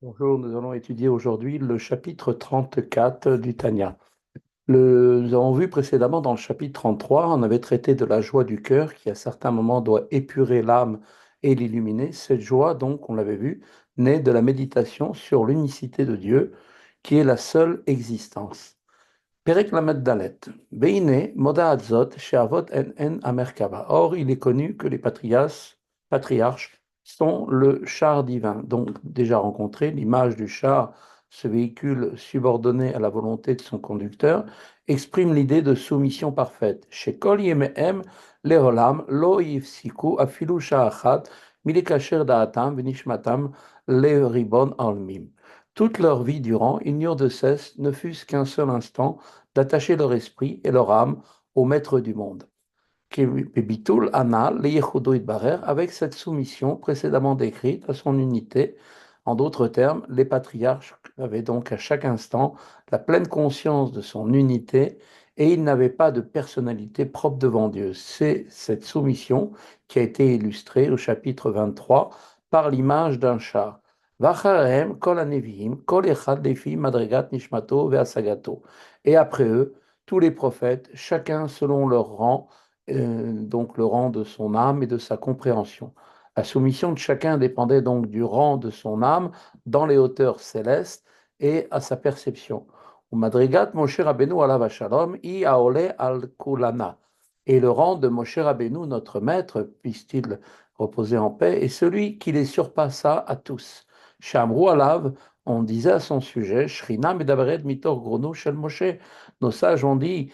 Bonjour, nous allons étudier aujourd'hui le chapitre 34 du Tanya. Nous avons vu précédemment dans le chapitre 33, on avait traité de la joie du cœur qui à certains moments doit épurer l'âme et l'illuminer. Cette joie, donc, on l'avait vu, naît de la méditation sur l'unicité de Dieu qui est la seule existence. Perek Lamed Dalet. Beine Moda Zot, Sheavot en Amerkaba. Or, il est connu que les patriarches sont le char divin. Donc, déjà rencontré, l'image du char, ce véhicule subordonné à la volonté de son conducteur, exprime l'idée de soumission parfaite. Chez Kol Yemehem, Leolam, Lo Yifsiku, Afilu Sha'achat, Milikacher Da'atam, Venishmatam, Le Ribon Almim. Toute leur vie durant, ils n'eurent de cesse, ne fût-ce qu'un seul instant, d'attacher leur esprit et leur âme au maître du monde. Bitul Ana, avec cette soumission précédemment décrite à son unité. En d'autres termes, les patriarches avaient donc à chaque instant la pleine conscience de son unité et ils n'avaient pas de personnalité propre devant Dieu. C'est cette soumission qui a été illustrée au chapitre 23 par l'image d'un char. Vacharem, kol haneviim, kol echad lefi madrigat nishmato ve'asagato. Et après eux, tous les prophètes, chacun selon leur rang, donc le rang de son âme et de sa compréhension. La soumission de chacun dépendait donc du rang de son âme dans les hauteurs célestes et à sa perception. Ou Madrigat Moshe Rabbeinu alav shalom i aole al kulana. Et le rang de Moshe Rabbeinu, notre maître, puisse-t-il reposer en paix, est celui qui les surpassa à tous. Shamru alav, on disait à son sujet, Shrina medabered mitor grono shel Moshe. Nos sages ont dit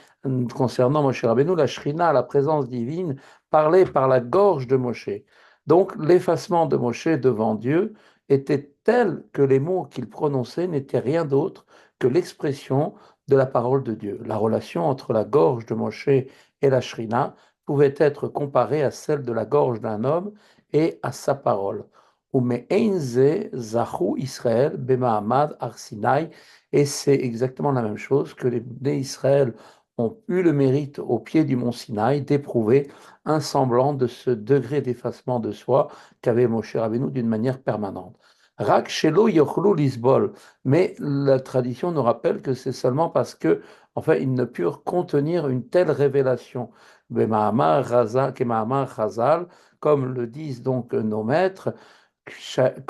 concernant Moshe Rabbeinu, la Shrina, la présence divine, parlait par la gorge de Moshe. Donc l'effacement de Moshe devant Dieu était tel que les mots qu'il prononçait n'étaient rien d'autre que l'expression de la parole de Dieu. La relation entre la gorge de Moshe et la Shrina pouvait être comparée à celle de la gorge d'un homme et à sa parole. Zahu Israël bemahamad Arsinai, et c'est exactement la même chose que les Bnei Israël ont eu le mérite au pied du mont Sinaï d'éprouver un semblant de ce degré d'effacement de soi qu'avait Moshe Rabbeinu d'une manière permanente. Rak shelo yochlu lisbol, mais la tradition nous rappelle que c'est seulement parce que, enfin, ils ne purent contenir une telle révélation. Bemahamar Chazal, comme le disent donc nos maîtres, she'al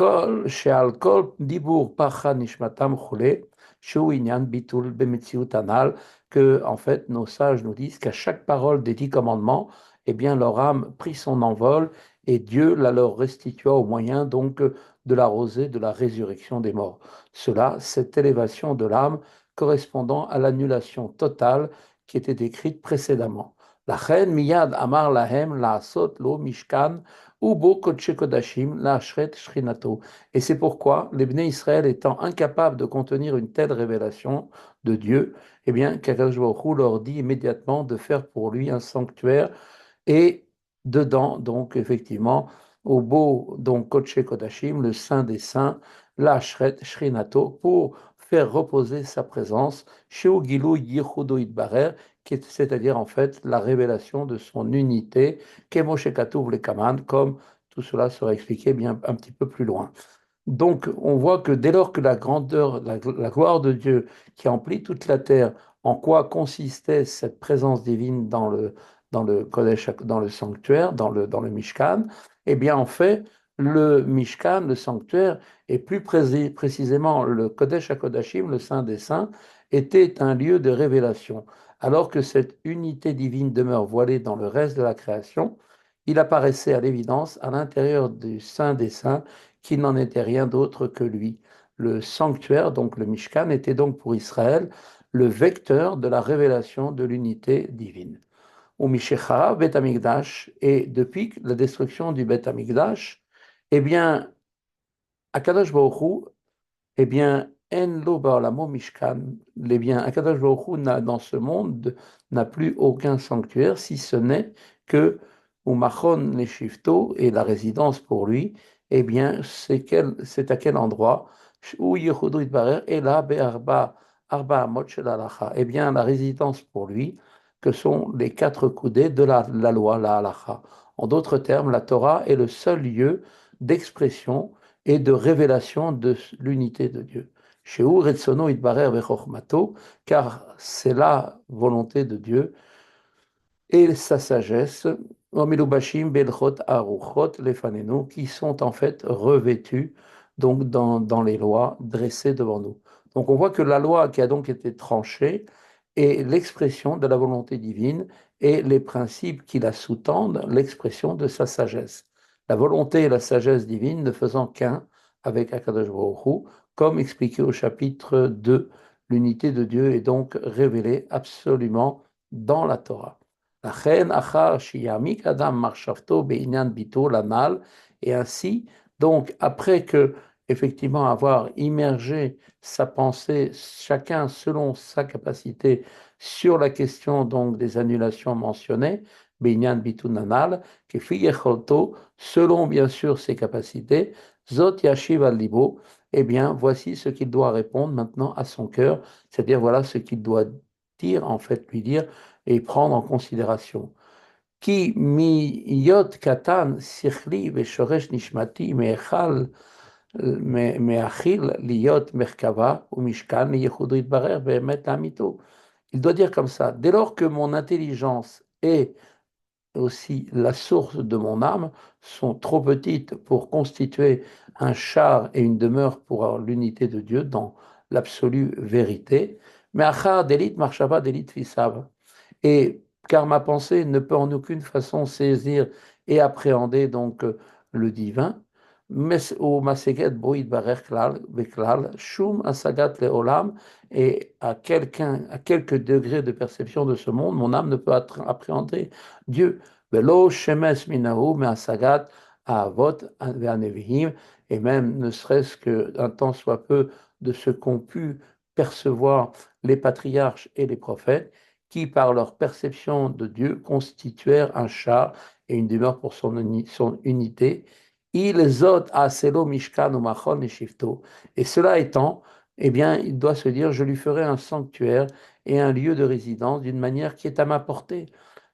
kol dibur pacha nishmatam chule, shu inyan bitul bemetziut anal, que, en fait, nos sages nous disent qu'à chaque parole des 10 commandements, eh bien, leur âme prit son envol et Dieu la leur restitua au moyen donc de la rosée de la résurrection des morts. Cela, cette élévation de l'âme correspondant à l'annulation totale qui était décrite précédemment. La reine miyad amar lahem la asot lo mishkan ubo kodesh kodashim la ashret shrinato. Et c'est pourquoi les Bnei Israël étant incapables de contenir une telle révélation de Dieu, eh bien, qu'Akadosh Baruch Hu leur dit immédiatement de faire pour lui un sanctuaire et dedans, donc, effectivement, au beau, donc, Kodesh Kodashim, le Saint des Saints, la Shrinato, pour faire reposer sa présence, Sheu Gilou Yichudo Idbarer, c'est-à-dire, en fait, la révélation de son unité, Kemoshe Katuv le Kaman, comme tout cela sera expliqué bien un petit peu plus loin. Donc, on voit que dès lors que la grandeur, la gloire de Dieu qui emplit toute la terre, en quoi consistait cette présence divine dans le Kodesh, dans le sanctuaire, dans le Mishkan, eh bien, en fait, le Mishkan, le sanctuaire, et plus précisément le Kodesh HaKodashim, le Saint des Saints, était un lieu de révélation. Alors que cette unité divine demeure voilée dans le reste de la création, il apparaissait à l'évidence à l'intérieur du Saint des Saints qui n'en était rien d'autre que lui. Le sanctuaire, donc le Mishkan, était donc pour Israël le vecteur de la révélation de l'unité divine. Ou Mishecha, Bet Amikdash, et depuis la destruction du Bet Amikdash, eh bien, Akadosh Baruch Hu, eh bien, En lo ba'olamo Mishkan, eh bien, Akadosh Baruch Hu dans ce monde n'a plus aucun sanctuaire, si ce n'est que Umachon les Shifto et la résidence pour lui, eh bien, c'est à quel endroit où Yehudo Itbarer est là, Arba Amot Shel Halacha, eh bien, la résidence pour lui, que sont les 4 coudées de la loi, la Halacha. En d'autres termes, la Torah est le seul lieu d'expression et de révélation de l'unité de Dieu. Chez Retsono Itbarer Vechormato, car c'est la volonté de Dieu et sa sagesse, Omilubashim Belchot Aruchot Lefanenu, qui sont en fait revêtus donc dans les lois dressées devant nous. Donc on voit que la loi qui a donc été tranchée est l'expression de la volonté divine et les principes qui la sous-tendent, l'expression de sa sagesse. La volonté et la sagesse divine ne faisant qu'un avec Akadosh Baruch Hu, comme expliqué au chapitre 2, l'unité de Dieu est donc révélée absolument dans la Torah. Et ainsi, donc, après que, effectivement, avoir immergé sa pensée, chacun selon sa capacité, sur la question donc des annulations mentionnées, Beinyan Bitu Nanal, selon bien sûr ses capacités, Zot Yashiv al Libo, eh bien, voici ce qu'il doit répondre maintenant à son cœur, c'est-à-dire voilà ce qu'il doit dire, en fait, lui dire et prendre en considération. Ki mi yot katan sichli veshoresh nishmati me'echal me'achil liyot merkava ou mishkan liyechudu yitbarer be'emet amito. Il doit dire comme ça, dès lors que mon intelligence est aussi la source de mon âme sont trop petites pour constituer un char et une demeure pour l'unité de Dieu dans l'absolue vérité. Mais achar delit marshava delit fisav. Et car ma pensée ne peut en aucune façon saisir et appréhender donc le divin, mais au maseget boïd barer klal beklal shum asagat leolam, et à quelques degrés de perception de ce monde, mon âme ne peut appréhender Dieu. Velo shemes minahu me asagat avot ve'anevihim, et même ne serait-ce qu'un temps soit peu de ce qu'ont pu percevoir les patriarches et les prophètes, qui, par leur perception de Dieu, constituèrent un char et une demeure pour son unité. Il zot aselo mishkan ou machon et shifto. Et cela étant, eh bien, il doit se dire, je lui ferai un sanctuaire et un lieu de résidence d'une manière qui est à ma portée.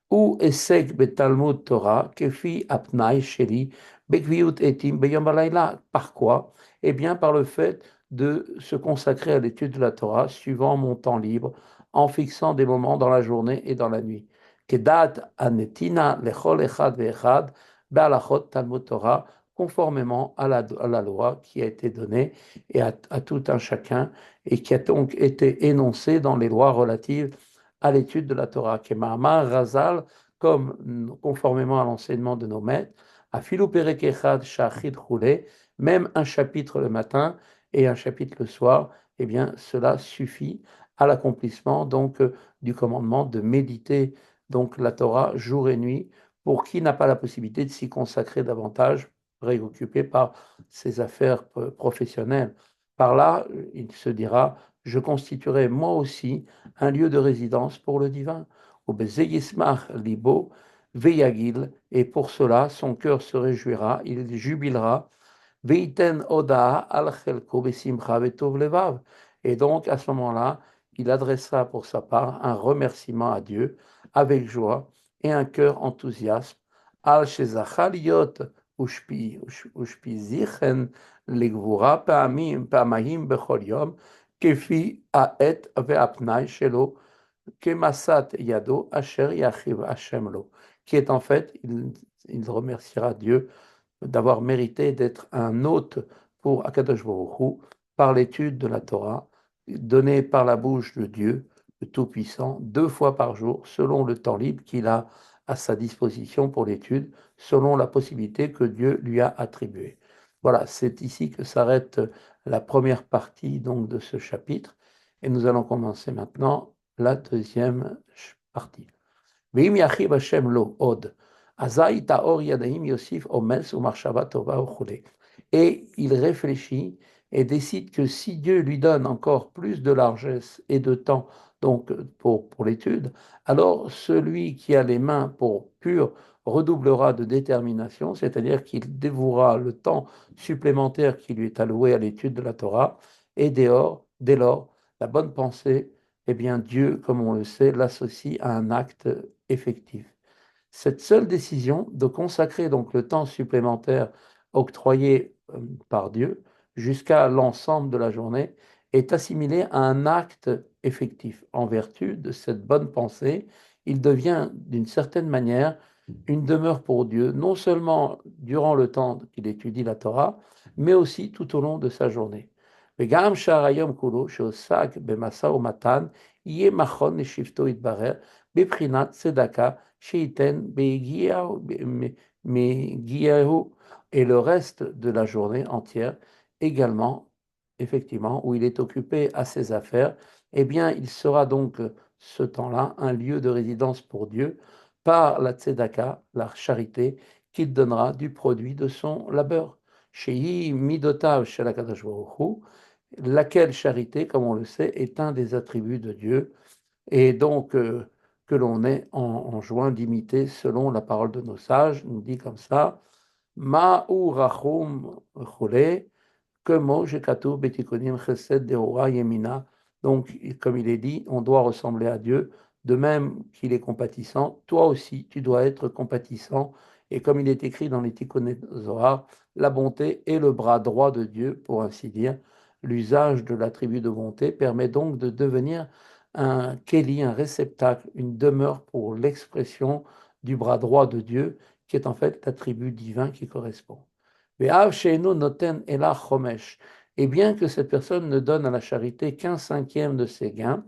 Ou esek betalmud Torah, kefi apnai sheli, bekviut etim beyom balayla. Par quoi? Eh bien, par le fait de se consacrer à l'étude de la Torah, suivant mon temps libre, en fixant des moments dans la journée et dans la nuit. Kedat anetina lechol echad ve'echad, be'alachot talmud Torah, conformément à la loi qui a été donnée et à tout un chacun, et qui a donc été énoncée dans les lois relatives à l'étude de la Torah. Kemahama Razal, comme conformément à l'enseignement de nos maîtres, à Filou Perek Echad Shachid Choulé, même un chapitre le matin et un chapitre le soir, eh bien, cela suffit à l'accomplissement donc du commandement de méditer donc la Torah jour et nuit, pour qui n'a pas la possibilité de s'y consacrer davantage, préoccupé par ses affaires professionnelles. Par là, il se dira, je constituerai moi aussi un lieu de résidence pour le divin. Au Bezeyismach libo veyagil, et pour cela son cœur se réjouira, il jubilera. Veiten oda al chelko besimcha vetov levav. Et donc à ce moment-là, il adressera pour sa part un remerciement à Dieu avec joie et un cœur enthousiaste. Al shezachaliot ushpi zichen legvura pa'amim bechol yom kefi aet ve'apnai shelo kemasat yado asher yachiv Hashem lo, qui est en fait, il remerciera Dieu d'avoir mérité d'être un hôte pour Akadosh Baruch Hu par l'étude de la Torah, donnée par la bouche de Dieu, le Tout-Puissant, 2 fois par jour, selon le temps libre qu'il a à sa disposition pour l'étude, selon la possibilité que Dieu lui a attribuée. Voilà, c'est ici que s'arrête la première partie donc de ce chapitre, et nous allons commencer maintenant la deuxième partie. ואם ירחיב השם לו עוד, אזי תאור ידיים יוסיף אומץ ומחשבה טובה וכולי. Et il réfléchit et décide que si Dieu lui donne encore plus de largesse et de temps donc pour l'étude, alors celui qui a les mains pour pur redoublera de détermination, c'est-à-dire qu'il dévouera le temps supplémentaire qui lui est alloué à l'étude de la Torah, et dès lors, la bonne pensée, eh bien Dieu, comme on le sait, l'associe à un acte effectif. Cette seule décision de consacrer donc le temps supplémentaire octroyé par Dieu jusqu'à l'ensemble de la journée est assimilé à un acte effectif. En vertu de cette bonne pensée, il devient d'une certaine manière une demeure pour Dieu, non seulement durant le temps qu'il étudie la Torah, mais aussi tout au long de sa journée. וגם שאר היום כולו שעוסק במשא ומתן יהיה מכון לשבטו יתברר בבחינת צדקה שייתן בהגיעהו et le reste de la journée entière également, effectivement, où il est occupé à ses affaires, eh bien, il sera donc ce temps-là un lieu de résidence pour Dieu par la tzedaka, la charité, qu'il donnera du produit de son labeur. Shehi midotav shel HaKadosh Baruch Hu, laquelle charité, comme on le sait, est un des attributs de Dieu, et donc que l'on est en joint d'imiter selon la parole de nos sages, nous dit comme ça, Ma'u rachum chole, Kemo Jekatu Betikonim Chesed Deora Yemina. Donc, comme il est dit, on doit ressembler à Dieu, de même qu'il est compatissant. Toi aussi, tu dois être compatissant. Et comme il est écrit dans les Tikkunet Zohar, la bonté est le bras droit de Dieu, pour ainsi dire. L'usage de l'attribut de bonté permet donc de devenir un keli, un réceptacle, une demeure pour l'expression du bras droit de Dieu, qui est en fait l'attribut divin qui correspond. Et bien que cette personne ne donne à la charité qu'un cinquième de ses gains,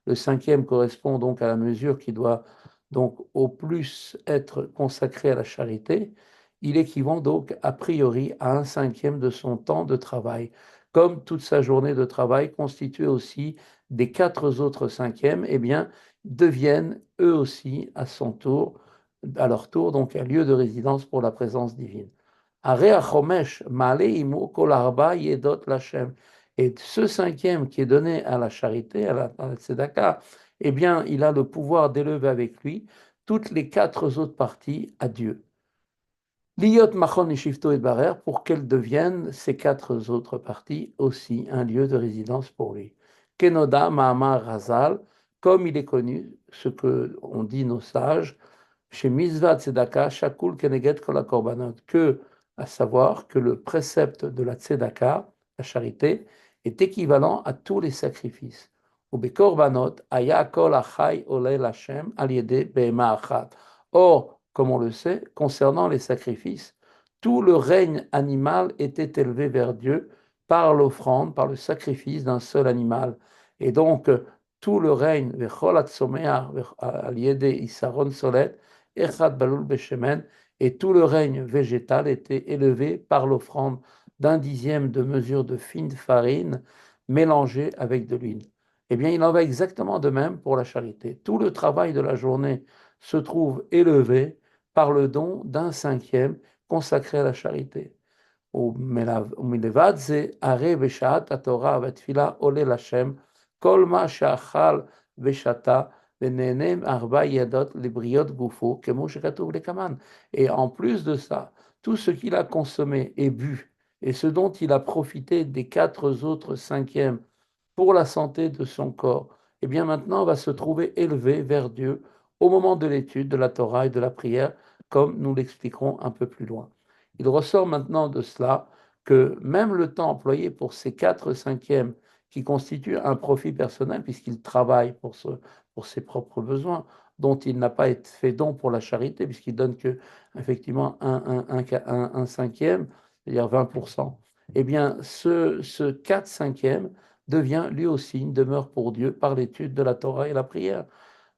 le cinquième correspond donc à la mesure qui doit donc au plus être consacrée à la charité, il équivaut donc a priori à un cinquième de son temps de travail, comme toute sa journée de travail constituée aussi des quatre autres cinquièmes, eh bien, deviennent eux aussi à son tour, à leur tour, donc un lieu de résidence pour la présence divine. Et ce cinquième qui est donné à la charité, à la tzedaka, eh bien, il a le pouvoir d'élever avec lui toutes les quatre autres parties à Dieu. Liyot machon shifto et barer, pour qu'elles deviennent ces quatre autres parties aussi un lieu de résidence pour lui. Kenoda Mahamar Razal, comme il est connu, ce que on dit nos sages, chez Mizvat Tzedaka, Shakul Keneget Kol HaKorbanot, que, à savoir que le précepte de la Tzedaka, la charité, est équivalent à tous les sacrifices. Ubekorbanot, Aya Kol Achai Ole Lashem Aliede Behema Achat. Or, comme on le sait, concernant les sacrifices, tout le règne animal était élevé vers Dieu par l'offrande, par le sacrifice d'un seul animal. Et donc, tout le règne, Vechol Atzomeach Aliede Isaron Solet, Echad Balul Beshemen, et tout le règne végétal était élevé par l'offrande d'un dixième de mesure de fine farine mélangée avec de l'huile. Eh bien, il en va exactement de même pour la charité. Tout le travail de la journée se trouve élevé par le don d'un cinquième consacré à la charité. ומלבד זה, הרי בשעת התורה והתפילה עולה לשם כל מה שאכל ושתה ונהנה מארבע ידות לבריות גופו, כמו שכתוב לקמן. Et en plus de ça, tout ce qu'il a consommé et bu, et ce dont il a profité des quatre autres cinquièmes pour la santé de son corps, eh bien maintenant va se trouver élevé vers Dieu au moment de l'étude de la Torah et de la prière, comme nous l'expliquerons un peu plus loin. Il ressort maintenant de cela que même le temps employé pour ces quatre cinquièmes qui constituent un profit personnel, puisqu'il travaille pour ses propres besoins, dont il n'a pas été fait don pour la charité, puisqu'il donne que effectivement un cinquième, c'est-à-dire 20%, eh bien ce 4 cinquièmes devient lui aussi une demeure pour Dieu par l'étude de la Torah et la prière.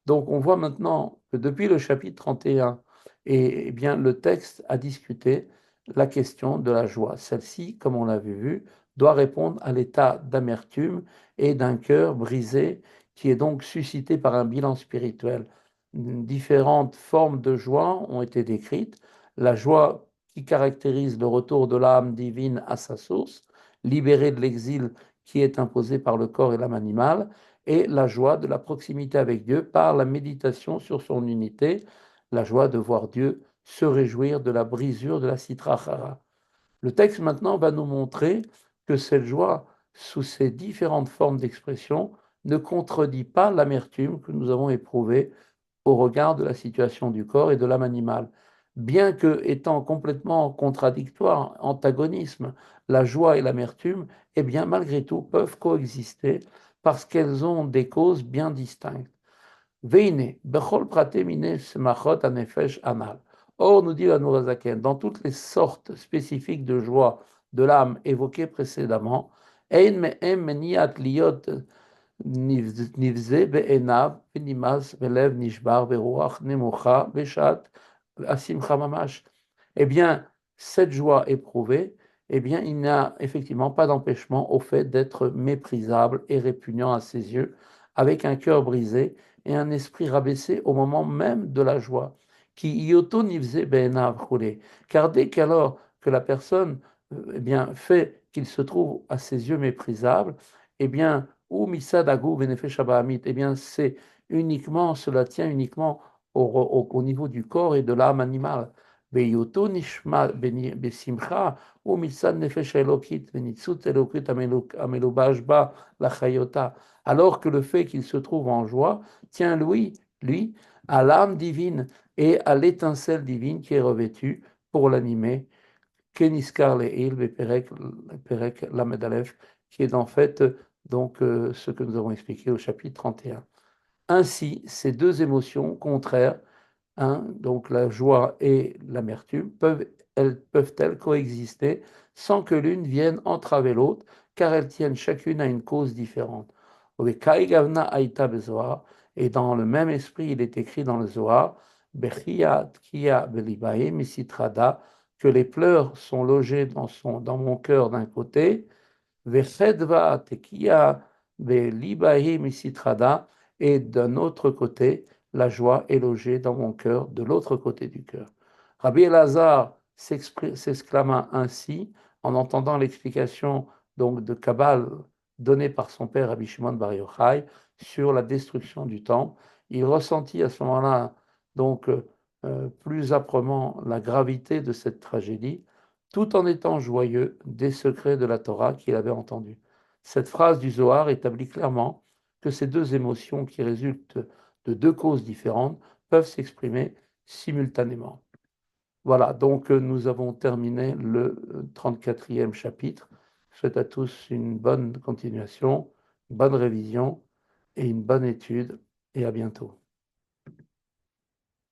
Donc on voit maintenant que depuis le chapitre 31, et, eh bien, le texte a discuté la question de la joie. Celle-ci, comme on l'avait vu, doit répondre à l'état d'amertume et d'un cœur brisé qui est donc suscité par un bilan spirituel. Différentes formes de joie ont été décrites. La joie qui caractérise le retour de l'âme divine à sa source, libérée de l'exil qui est imposé par le corps et l'âme animale, et la joie de la proximité avec Dieu par la méditation sur son unité, la joie de voir Dieu se réjouir de la brisure de la citra achara. Le texte maintenant va nous montrer que cette joie, sous ses différentes formes d'expression, ne contredit pas l'amertume que nous avons éprouvée au regard de la situation du corps et de l'âme animale. bien que étant complètement contradictoires, antagonisme, la joie et l'amertume, eh bien, malgré tout, peuvent coexister parce qu'elles ont des causes bien distinctes. Veine, bechol prate mine semachot anefesh anal. Or, nous dit la Nourazaken, dans toutes les sortes spécifiques de joie de l'âme évoquées précédemment, ein me'em meniat liot nivze be'enav, v'nimaz ve'lev nishbar, ve'ruach nemocha, ve'shat asimcha mamash. Eh bien, cette joie éprouvée, eh bien, il n'y a effectivement pas d'empêchement au fait d'être méprisable et répugnant à ses yeux, avec un cœur brisé et un esprit rabaissé au moment même de la joie. Qui ioto nivze be'enav roulé. Car dès qu'alors que la personne eh bien, fait qu'il se trouve à ses yeux méprisable, eh bien, ou misadagu benefesh abahamit, eh bien, c'est uniquement, cela tient uniquement au niveau du corps et de l'âme animale. Beyoto nishma besimcha, ou misad nefesh elokit, benitzut elokit amelobash ba la chayota. Alors que le fait qu'il se trouve en joie tient lui, à l'âme divine et à l'étincelle divine qui est revêtue pour l'animer, Keniskar Le'il, Perek Lamed Aleph, qui est en fait donc ce que nous avons expliqué au chapitre 31. Ainsi, ces deux émotions contraires, hein, donc la joie et l'amertume, peuvent-elles coexister sans que l'une vienne entraver l'autre, car elles tiennent chacune à une cause différente. Et dans le même esprit, il est écrit dans le Zohar, que les pleurs sont logés dans mon cœur d'un côté, Vechedva tekia velibahi misitrada, et d'un autre côté, la joie est logée dans mon cœur, de l'autre côté du cœur. Rabbi Elazar s'exclama ainsi en entendant l'explication donc de Kabbal donnée par son père Rabbi Shimon Bar Yochai sur la destruction du temple. Il ressentit à ce moment-là donc plus âprement la gravité de cette tragédie tout en étant joyeux des secrets de la Torah qu'il avait entendus. Cette phrase du Zohar établit clairement que ces deux émotions qui résultent de deux causes différentes peuvent s'exprimer simultanément. Voilà, donc nous avons terminé le 34e chapitre. Je souhaite à tous une bonne continuation, une bonne révision et une bonne étude, et à bientôt.